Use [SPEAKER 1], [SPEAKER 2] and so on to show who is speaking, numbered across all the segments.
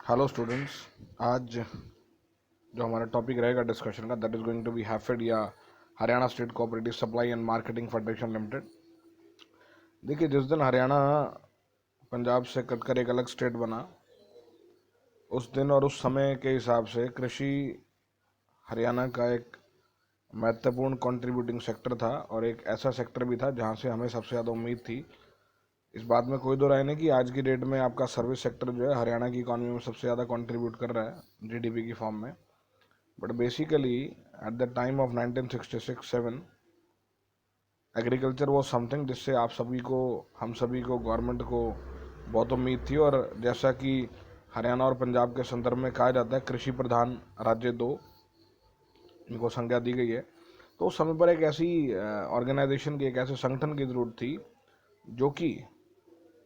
[SPEAKER 1] Hello students. आज जो हमारा टॉपिक रहेगा डिस्कशन का, that is going to be HAFED या Haryana state cooperative supply and marketing federation limited. देखिए, जिस दिन हरियाणा पंजाब से कटकर एक अलग स्टेट बना, उस दिन और उस समय के हिसाब से कृषि हरियाणा का एक महत्वपूर्ण कंट्रीब्यूटिंग सेक्टर था और एक ऐसा सेक्टर भी था जहां से हमें सबसे ज़्यादा उम्मीद थी। इस बात में कोई दो राय नहीं कि आज की डेट में आपका सर्विस सेक्टर जो है हरियाणा की इकॉनमी में सबसे ज़्यादा कंट्रीब्यूट कर रहा है जीडीपी की फॉर्म में। But basically at the time of 1966-7 agriculture was something जिससे आप सभी को, हम सभी को, गवर्नमेंट को बहुत उम्मीद थी। और जैसा कि हरियाणा और पंजाब के संदर्भ में कहा जाता है, कृषि प्रधान राज्य दो, इनको संज्ञा दी गई है। तो उस समय पर एक ऐसी ऑर्गेनाइजेशन की, एक ऐसे संगठन की ज़रूरत थी जो कि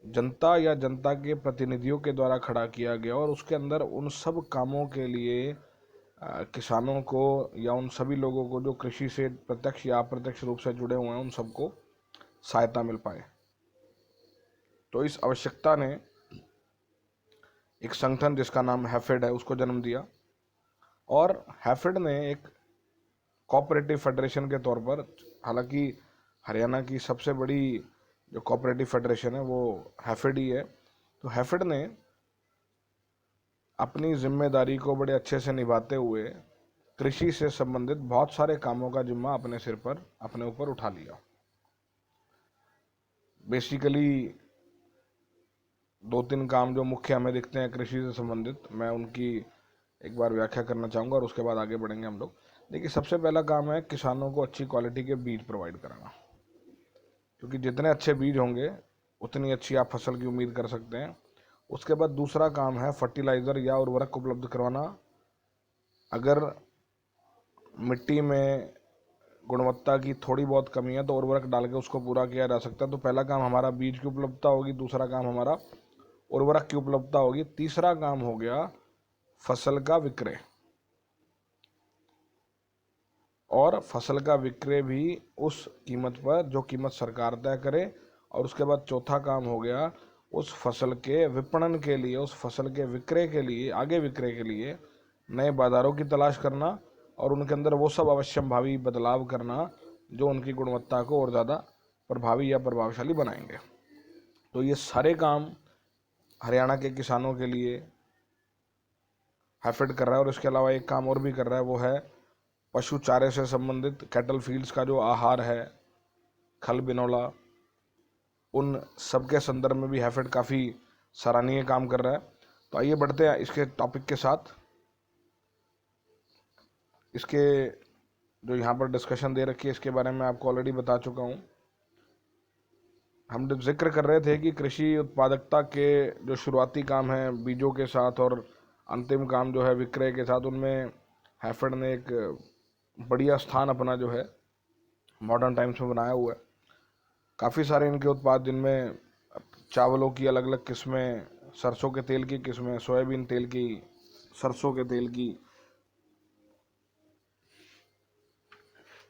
[SPEAKER 1] जनता या जनता के प्रतिनिधियों के द्वारा खड़ा किया गया और उसके अंदर उन सब कामों के लिए किसानों को या उन सभी लोगों को जो कृषि से प्रत्यक्ष या अप्रत्यक्ष रूप से जुड़े हुए हैं, उन सबको सहायता मिल पाए। तो इस आवश्यकता ने एक संगठन जिसका नाम हैफेड है उसको जन्म दिया। और हैफेड ने एक कोऑपरेटिव फेडरेशन के तौर पर, हालांकि हरियाणा की सबसे बड़ी जो कोऑपरेटिव फेडरेशन है वो हैफेड ही है, तो हैफेड ने अपनी जिम्मेदारी को बड़े अच्छे से निभाते हुए कृषि से संबंधित बहुत सारे कामों का जिम्मा अपने सिर पर, अपने ऊपर उठा लिया। बेसिकली दो तीन काम जो मुख्य हमें दिखते हैं कृषि से संबंधित, मैं उनकी एक बार व्याख्या करना चाहूँगा और उसके बाद आगे बढ़ेंगे हम लोग। देखिए, सबसे पहला काम है किसानों को अच्छी क्वालिटी के बीज प्रोवाइड कराना, क्योंकि जितने अच्छे बीज होंगे उतनी अच्छी आप फसल की उम्मीद कर सकते हैं। उसके बाद दूसरा काम है फर्टिलाइज़र या उर्वरक उपलब्ध करवाना। अगर मिट्टी में गुणवत्ता की थोड़ी बहुत कमी है तो उर्वरक डाल के उसको पूरा किया जा सकता है। तो पहला काम हमारा बीज की उपलब्धता होगी, दूसरा काम हमारा उर्वरक की उपलब्धता होगी, तीसरा काम हो गया फसल का विक्रय। और फसल का विक्रय भी उस कीमत पर जो कीमत सरकार तय करे। और उसके बाद चौथा काम हो गया उस फसल के विपणन के लिए, उस फसल के विक्रय के लिए, आगे विक्रय के लिए नए बाजारों की तलाश करना और उनके अंदर वो सब अवश्यंभावी बदलाव करना जो उनकी गुणवत्ता को और ज़्यादा प्रभावी या प्रभावशाली बनाएंगे। तो ये सारे काम हरियाणा के किसानों के लिए हैफेड कर रहा है। और इसके अलावा एक काम और भी कर रहा है, वो है पशु चारे से संबंधित कैटल फील्ड्स का जो आहार है, खल बिनौला, उन सब के संदर्भ में भी हैफेड काफ़ी सराहनीय काम कर रहा है। तो आइए बढ़ते हैं इसके टॉपिक के साथ। इसके जो यहाँ पर डिस्कशन दे रखी है इसके बारे में आपको ऑलरेडी बता चुका हूँ। हम जिक्र कर रहे थे कि कृषि उत्पादकता के जो शुरुआती काम हैं बीजों के साथ और अंतिम काम जो है विक्रय के साथ, उनमें हैफेड ने एक बढ़िया स्थान अपना जो है मॉडर्न टाइम्स में बनाया हुआ है। काफ़ी सारे इनके उत्पाद जिनमें चावलों की अलग अलग किस्में, सरसों के तेल की किस्में, सोयाबीन तेल की, सरसों के तेल की,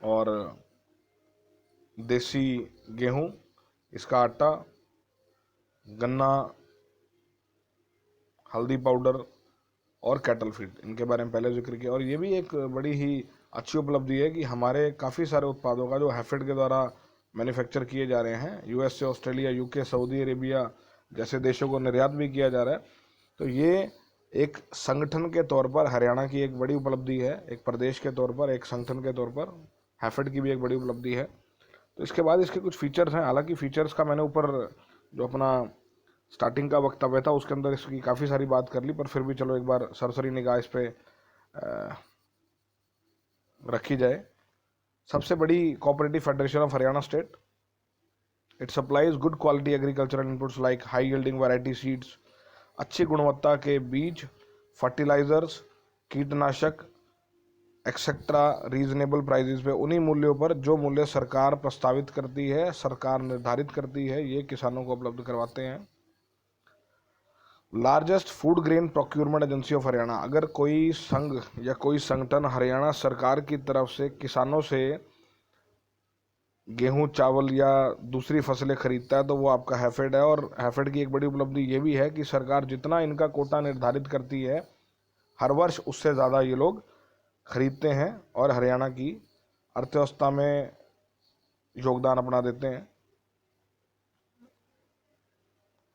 [SPEAKER 1] और देसी गेहूँ, इसका आटा, गन्ना, हल्दी पाउडर और कैटल फीड, इनके बारे में पहले जिक्र किया। और ये भी एक बड़ी ही अच्छी उपलब्धि है कि हमारे काफ़ी सारे उत्पादों का जो हैफेड के द्वारा मैन्युफैक्चर किए जा रहे हैं, यूएस से, ऑस्ट्रेलिया, यूके, सऊदी अरेबिया जैसे देशों को निर्यात भी किया जा रहा है। तो ये एक संगठन के तौर पर हरियाणा की एक बड़ी उपलब्धि है, एक प्रदेश के तौर पर, एक संगठन के तौर पर हैफेड की भी एक बड़ी उपलब्धि है। तो इसके बाद इसके कुछ फीचर्स हैं। हालांकि फीचर्स का मैंने ऊपर जो अपना स्टार्टिंग का वक्तव्य था उसके अंदर इसकी काफ़ी सारी बात कर ली, पर फिर भी चलो एक बार सरसरी निगाह इस पे रखी जाए। सबसे बड़ी cooperative federation of Haryana state, it supplies good quality agricultural inputs like high yielding variety seeds, अच्छी गुणवत्ता के बीज, फर्टिलाइजर्स, कीटनाशक एक्सेट्रा रीजनेबल प्राइजेस पे, उन्हीं मूल्यों पर जो मूल्य सरकार प्रस्तावित करती है, सरकार निर्धारित करती है, ये किसानों को उपलब्ध करवाते हैं। Largest food grain procurement agency of Haryana, अगर कोई संघ या कोई संगठन हरियाणा सरकार की तरफ से किसानों से गेहूं चावल या दूसरी फसलें खरीदता है तो वो आपका हैफेड है। और हैफेड की एक बड़ी उपलब्धि ये भी है कि सरकार जितना इनका कोटा निर्धारित करती है हर वर्ष उससे ज़्यादा ये लोग खरीदते हैं और हरियाणा की अर्थव्यवस्था में योगदान अपना देते हैं।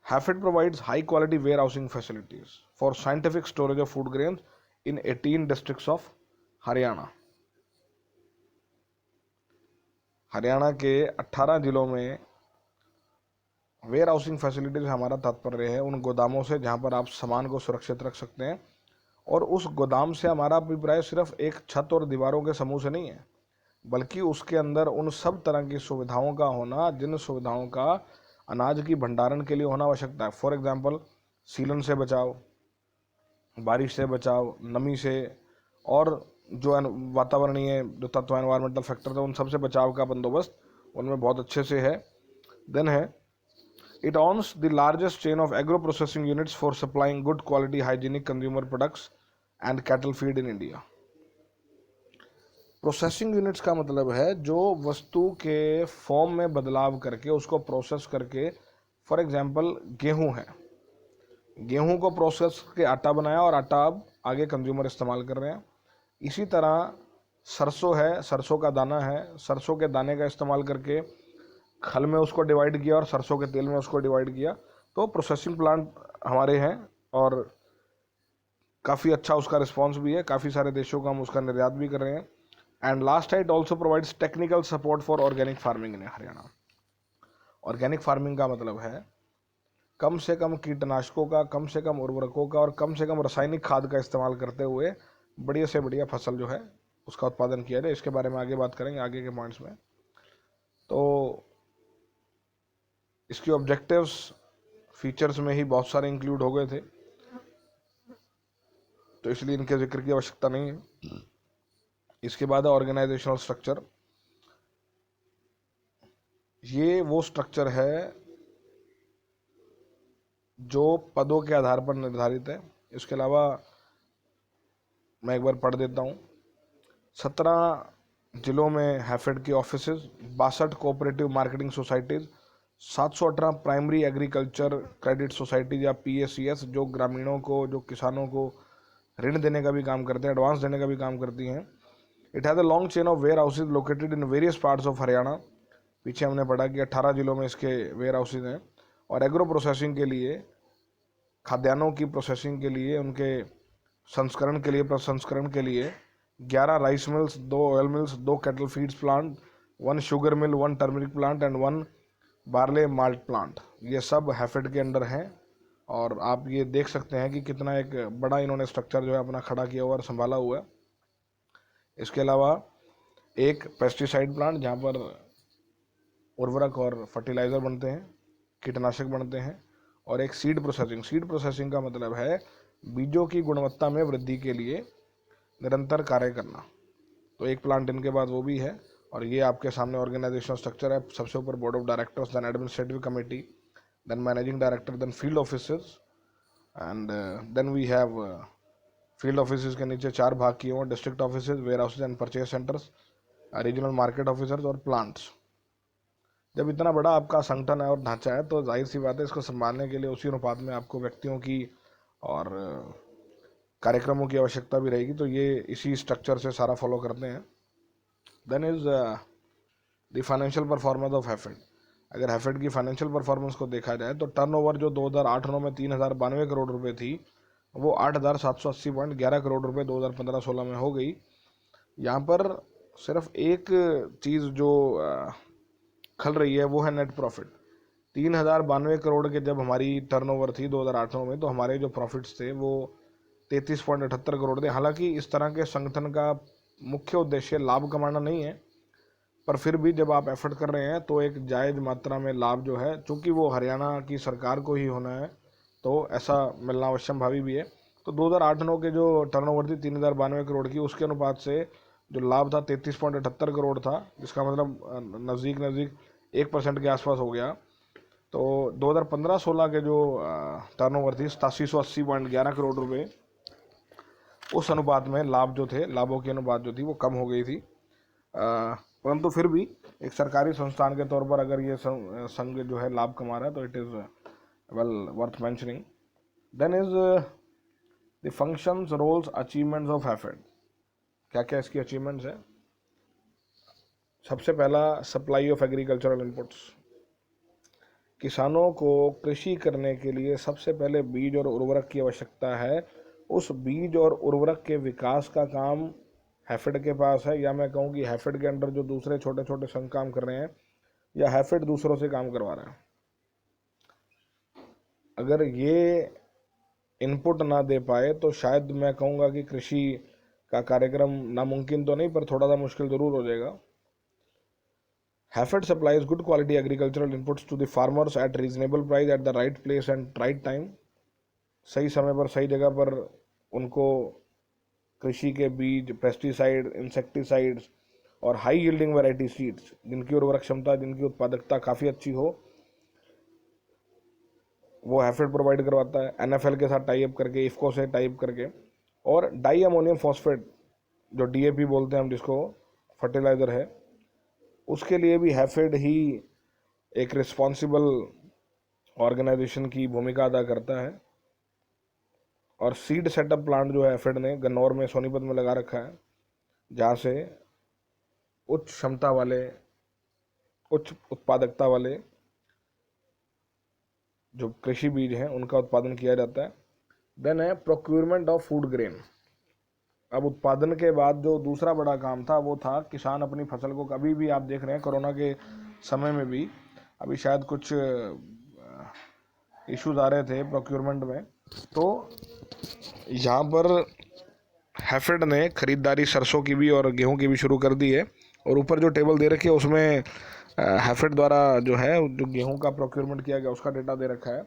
[SPEAKER 1] HAFED provides high quality warehousing facilities for scientific storage of food grains in 18 districts of Haryana. Haryana के 18 जिलों में वेयर हाउसिंग फैसिलिटीज हमारा तात्पर्य है उन गोदामों से जहां पर आप सामान को सुरक्षित रख सकते हैं। और उस गोदाम से हमारा अभिप्राय सिर्फ एक छत और दीवारों के समूह से नहीं है, बल्कि उसके अंदर उन सब तरह की सुविधाओं का होना जिन सुविधाओं का अनाज की भंडारण के लिए होना आवश्यकता है। फॉर एग्जाम्पल, सीलन से बचाव, बारिश से बचाव, नमी से, और जो वातावरणीय जो तत्व एनवायरमेंटल फैक्टर है उन सब से बचाव का बंदोबस्त उनमें बहुत अच्छे से है। देन है, it owns the largest chain of agro processing units for supplying good quality hygienic consumer products and cattle feed in India। Processing units का मतलब है जो वस्तु के फॉर्म में बदलाव करके उसको प्रोसेस करके, फॉर एग्जांपल गेहूं है, गेहूं को प्रोसेस करके आटा बनाया और आटा अब आगे कंज्यूमर इस्तेमाल कर रहे हैं। इसी तरह सरसों है, सरसों का दाना है, सरसों के दाने का इस्तेमाल करके खल में उसको डिवाइड किया और सरसों के तेल में उसको डिवाइड किया। तो प्रोसेसिंग प्लांट हमारे हैं और काफ़ी अच्छा उसका रिस्पांस भी है, काफ़ी सारे देशों को हम उसका निर्यात भी कर रहे हैं। एंड लास्ट है, it also provides technical support for organic farming in Haryana. Organic farming का मतलब है कम से कम कीटनाशकों का, कम से कम उर्वरकों का और कम से कम रासायनिक खाद का इस्तेमाल करते हुए बढ़िया से बढ़िया फसल जो है उसका उत्पादन किया जाए। इसके बारे में आगे बात करेंगे आगे के पॉइंट्स में। तो इसके ऑब्जेक्टिव्स फीचर्स में ही बहुत सारे इंक्लूड हो गए थे, तो इसलिए इनके जिक्र की आवश्यकता नहीं है। इसके बाद है ऑर्गेनाइजेशनल स्ट्रक्चर। ये वो स्ट्रक्चर है जो पदों के आधार पर निर्धारित है। इसके अलावा मैं एक बार पढ़ देता हूँ। 17 जिलों में हैफेड के office, 62 cooperative marketing societies, 718 primary agriculture credit societies या PACS जो ग्रामीणों को, जो किसानों को ऋण देने का भी काम करते हैं, एडवांस देने का भी काम करती हैं। It has a long chain of warehouses located in various parts of Haryana. पीछे हमने पढ़ा कि 18 जिलों में इसके वेयर हाउसेज हैं। और एग्रो प्रोसेसिंग के लिए, खाद्यान्नों की प्रोसेसिंग के लिए, उनके संस्करण के लिए, प्रसंस्करण के लिए 11 rice mills, 2 oil mills, 2 cattle feeds plant, 1 sugar mill, 1 turmeric plant and 1 barley malt plant, ये सब हैफेड के अंडर हैं। और आप ये देख सकते हैं कि कितना एक बड़ा इन्होंने स्ट्रक्चर जो है अपना खड़ा किया हुआ और संभाला हुआ है। इसके अलावा एक पेस्टिसाइड प्लांट जहाँ पर उर्वरक और फर्टिलाइज़र बनते हैं, कीटनाशक बनते हैं, और एक सीड प्रोसेसिंग। सीड प्रोसेसिंग का मतलब है बीजों की गुणवत्ता में वृद्धि के लिए निरंतर कार्य करना। तो एक प्लांट इनके बाद वो भी है। और ये आपके सामने ऑर्गेनाइजेशनल स्ट्रक्चर है। सबसे ऊपर board of directors, then administrative committee, then managing director, then field officers, and then we have field officers के नीचे 4 भाग किए हुए, district officers, warehouses and purchase centres, regional market officers और प्लांट्स। जब इतना बड़ा आपका संगठन है और ढांचा है तो जाहिर सी बात है इसको संभालने के लिए उसी अनुपात में आपको व्यक्तियों की और कार्यक्रमों की आवश्यकता भी रहेगी। तो ये इसी स्ट्रक्चर से सारा फॉलो करते हैं। Then is the financial performance of HAFED. अगर हैफेड की फाइनेंशियल परफॉर्मेंस को देखा जाए तो टर्नओवर जो 2008-09 में 3092 करोड़ रुपए थी वो 8780.11 करोड़ रुपए 2015-16 में हो गई। यहाँ पर सिर्फ एक चीज़ जो खल रही है वो है नेट प्रॉफिट। 3092 करोड़ के जब हमारी टर्नओवर थी 2008-09 में, तो हमारे जो प्रॉफिट्स थे वो 33.78 करोड़ थे। हालांकि इस तरह के संगठन का मुख्य उद्देश्य लाभ कमाना नहीं है, पर फिर भी जब आप एफर्ट कर रहे हैं तो एक जायज़ मात्रा में लाभ जो है, चूँकि वो हरियाणा की सरकार को ही होना है तो ऐसा मिलना अवश्यम भावी भी है। तो 2008-09 के जो टर्नओवर थी 3092 करोड़ की, उसके अनुपात से जो लाभ था 33.78 करोड़ था, जिसका मतलब नज़दीक 1% के आसपास हो गया। तो 2015-16 के जो टर्नओवर थी 8780.11 करोड़ रुपए, उस अनुपात में लाभ जो थे, लाभों की अनुपात जो थी वो कम हो गई थी। परंतु फिर भी एक सरकारी संस्थान के तौर पर अगर ये संघ जो है लाभ कमा रहा है तो it is well worth mentioning. Then is the functions, roles, achievements of HAFED. क्या क्या इसकी अचीवमेंट्स है? सबसे पहला, सप्लाई ऑफ एग्रीकल्चरल इनपुट्स। किसानों को कृषि करने के लिए सबसे पहले बीज और उर्वरक की आवश्यकता है। उस बीज और उर्वरक के विकास का काम हैफेड के पास है, या मैं कहूँ कि हैफेड के अंडर जो दूसरे छोटे छोटे संघ काम कर रहे हैं, या हैफेड दूसरों से काम करवा रहा है। अगर ये इनपुट ना दे पाए तो शायद मैं कहूँगा कि कृषि का कार्यक्रम नामुमकिन तो नहीं, पर थोड़ा सा मुश्किल ज़रूर हो जाएगा। HAFED supplies good quality agricultural inputs to the farmers at reasonable price at the right place and right time. सही समय पर सही जगह पर उनको कृषि के बीज, पेस्टिसाइड, इंसेक्टिसाइड्स और हाई यील्डिंग वैरायटी सीड्स, जिनकी उर्वरक क्षमता, जिनकी उत्पादकता काफ़ी अच्छी हो, वो हैफेड प्रोवाइड करवाता है एनएफएल के साथ टाई अप करके, इफ्को से टाई अप करके। और डाई अमोनियम फॉस्फेट जो डीएपी बोलते हैं हम, जिसको फर्टिलाइज़र है, उसके लिए भी हैफेड ही एक रिस्पॉन्सिबल ऑर्गेनाइजेशन की भूमिका अदा करता है। और सीड सेटअप प्लांट जो है हैफेड ने गन्नौर में, सोनीपत में लगा रखा है, जहाँ से उच्च क्षमता वाले, उच्च उत्पादकता वाले जो कृषि बीज हैं उनका उत्पादन किया जाता है। देन है प्रोक्यूरमेंट ऑफ फूड ग्रेन। अब उत्पादन के बाद जो दूसरा बड़ा काम था वो था किसान अपनी फसल को, कभी भी आप देख रहे हैं कोरोना के समय में भी अभी शायद कुछ इश्यूज आ रहे थे प्रोक्यूरमेंट में, तो यहाँ पर हैफेड ने खरीदारी सरसों की भी और गेहूं की भी शुरू कर दी है। और ऊपर जो टेबल दे रखी है उसमें हैफेड द्वारा जो है जो गेहूं का प्रोक्यूरमेंट किया गया उसका डेटा दे रखा है।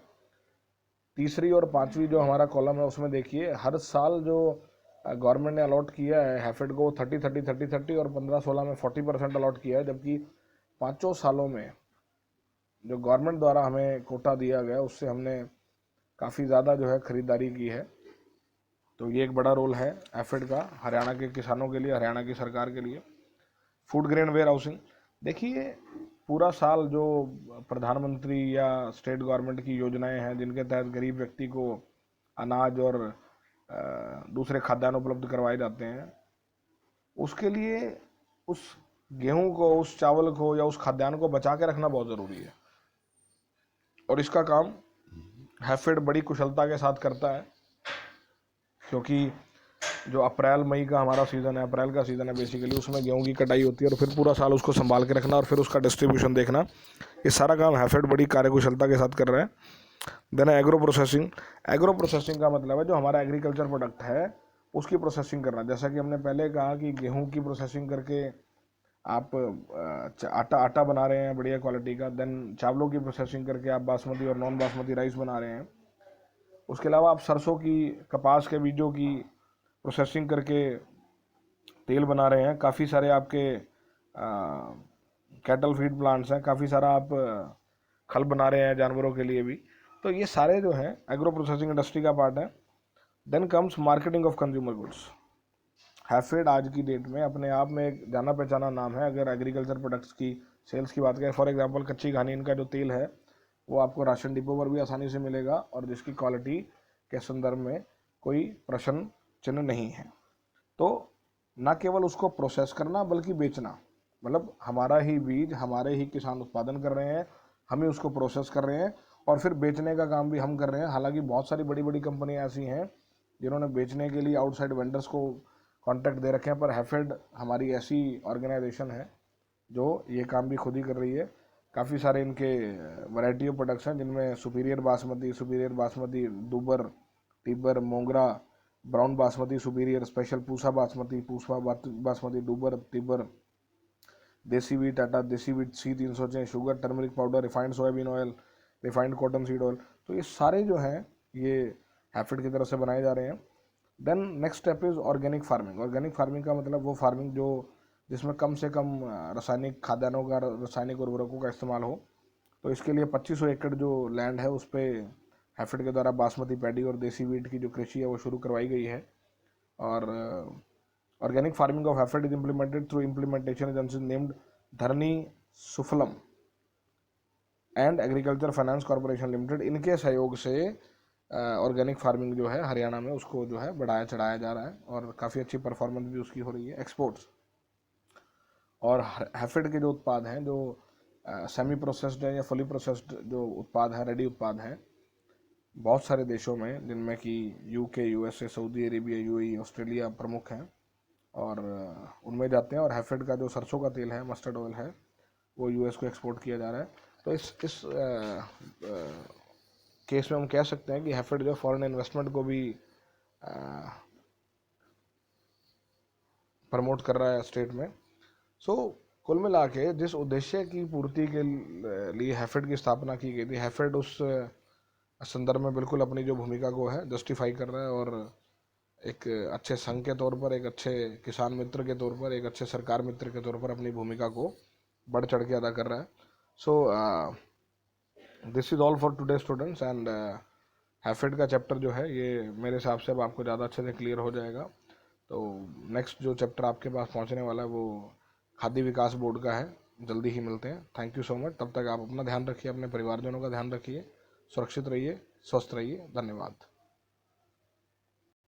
[SPEAKER 1] तीसरी और पांचवी जो हमारा कॉलम है उसमें देखिए, हर साल जो गवर्नमेंट ने अलॉट किया है हैफेड को 30-30-30-30 और 15-16 में 40% अलॉट किया है, जबकि पाँचों सालों में जो गवर्नमेंट द्वारा हमें कोटा दिया गया उससे हमने काफ़ी ज़्यादा जो है खरीदारी की है। तो ये एक बड़ा रोल है हैफेड का हरियाणा के किसानों के लिए, हरियाणा की सरकार के लिए। फूड ग्रेन वेयर हाउसिंग, देखिए पूरा साल जो प्रधानमंत्री या स्टेट गवर्नमेंट की योजनाएं हैं जिनके तहत गरीब व्यक्ति को अनाज और दूसरे खाद्यान्न उपलब्ध करवाए जाते हैं, उसके लिए उस गेहूं को, उस चावल को या उस खाद्यान्न को बचा के रखना बहुत ज़रूरी है। और इसका काम हैफेड बड़ी कुशलता के साथ करता है, क्योंकि जो अप्रैल मई का हमारा सीज़न है, अप्रैल का सीज़न है बेसिकली, उसमें गेहूं की कटाई होती है और फिर पूरा साल उसको संभाल के रखना और फिर उसका डिस्ट्रीब्यूशन देखना, ये सारा काम हैफेड बड़ी कार्यकुशलता के साथ कर रहा है। Then agro processing. Agro processing का मतलब है जो हमारा एग्रीकल्चर प्रोडक्ट है उसकी प्रोसेसिंग करना। जैसा कि हमने पहले कहा कि गेहूं की प्रोसेसिंग करके आप आटा बना रहे हैं बढ़िया क्वालिटी का, देन चावलों की प्रोसेसिंग करके आप बासमती और नॉन बासमती राइस बना रहे हैं। उसके अलावा आप सरसों की, कपास के बीजों की प्रोसेसिंग करके तेल बना रहे हैं। काफ़ी सारे आपके कैटल फीड प्लांट्स हैं, काफ़ी सारा आप खल बना रहे हैं जानवरों के लिए भी। तो ये सारे जो हैं एग्रो प्रोसेसिंग इंडस्ट्री का पार्ट है। Then comes marketing of consumer goods. HAFED आज की डेट में अपने आप में एक जाना पहचाना नाम है। अगर एग्रीकल्चर प्रोडक्ट्स की सेल्स की बात करें, फॉर एग्जांपल कच्ची घानी इनका जो तेल है वो आपको राशन डिपो पर भी आसानी से मिलेगा और जिसकी क्वालिटी के संदर्भ में कोई प्रश्न चिन्ह नहीं है। तो ना केवल उसको प्रोसेस करना बल्कि बेचना, मतलब हमारा ही बीज हमारे ही किसान उत्पादन कर रहे हैं, हम ही उसको प्रोसेस कर रहे हैं और फिर बेचने का काम भी हम कर रहे हैं। हालांकि बहुत सारी बड़ी बड़ी कंपनियां ऐसी हैं जिन्होंने बेचने के लिए आउटसाइड वेंडर्स को कॉन्टैक्ट दे रखे हैं, पर हैफेड हमारी ऐसी ऑर्गेनाइजेशन है जो ये काम भी खुद ही कर रही है। काफ़ी सारे इनके वैरायटी ऑफ प्रोडक्ट्स हैं जिनमें superior basmati, Dubar, Tibar, Mogra, brown basmati superior, special Pusa basmati, Dubar, Tibar, desi wheat atta, desi wheat C306, sugar, turmeric powder, refined soybean oil, refined cotton seed oil. तो ये सारे जो हैं ये हैफेड की तरफ से बनाए जा रहे हैं। Then next step is organic farming. Organic farming का मतलब वो फार्मिंग जो जिसमें कम से कम रासायनिक खाद्यान्नों का, रासायनिक उर्वरकों का इस्तेमाल हो। तो इसके लिए 2500 एकड़ जो लैंड है उस पर हैफेड के द्वारा बासमती पैडी और देसी वीट की जो कृषि है वो शुरू करवाई गई है। और Organic farming of HAFED is implemented through implementation agency named Dharani Sufalam and agriculture finance corporation limited, इनके सहयोग से ऑर्गेनिक फार्मिंग जो है हरियाणा में उसको जो है बढ़ाया चढ़ाया जा रहा है और काफ़ी अच्छी परफॉर्मेंस भी उसकी हो रही है। एक्सपोर्ट्स और हैफेड के जो उत्पाद हैं, जो सेमी प्रोसेस्ड है या फुली प्रोसेस्ड जो उत्पाद है, रेडी उत्पाद हैं, बहुत सारे देशों में जिनमें कि UK, USA, Saudi Arabia, UAE, Australia प्रमुख हैं और उनमें जाते हैं। और हैफेड का जो सरसों का तेल है, मस्टर्ड ऑयल है, वो यूएस को एक्सपोर्ट किया जा रहा है। तो इस केस में हम कह सकते हैं कि हैफेड जो फॉरेन इन्वेस्टमेंट को भी प्रमोट कर रहा है स्टेट में। सो कुल मिला के जिस उद्देश्य की पूर्ति के लिए हैफेड की स्थापना की गई थी, हैफेड उस संदर्भ में बिल्कुल अपनी जो भूमिका को है जस्टिफाई कर रहा है और एक अच्छे संघ के तौर पर, एक अच्छे किसान मित्र के तौर पर, एक अच्छे सरकार मित्र के तौर पर अपनी भूमिका को बढ़ चढ़ के अदा कर रहा है। So this is all for today students and HAFED का चैप्टर जो है ये मेरे हिसाब से अब आपको ज़्यादा अच्छे से क्लियर हो जाएगा। तो नेक्स्ट जो चैप्टर आपके पास पहुंचने वाला है वो खाद्य विकास बोर्ड का है। जल्दी ही मिलते हैं। Thank you so much. तब तक आप अपना ध्यान रखिए, अपने परिवारजनों का ध्यान रखिए, सुरक्षित रहिए, स्वस्थ रहिए। धन्यवाद।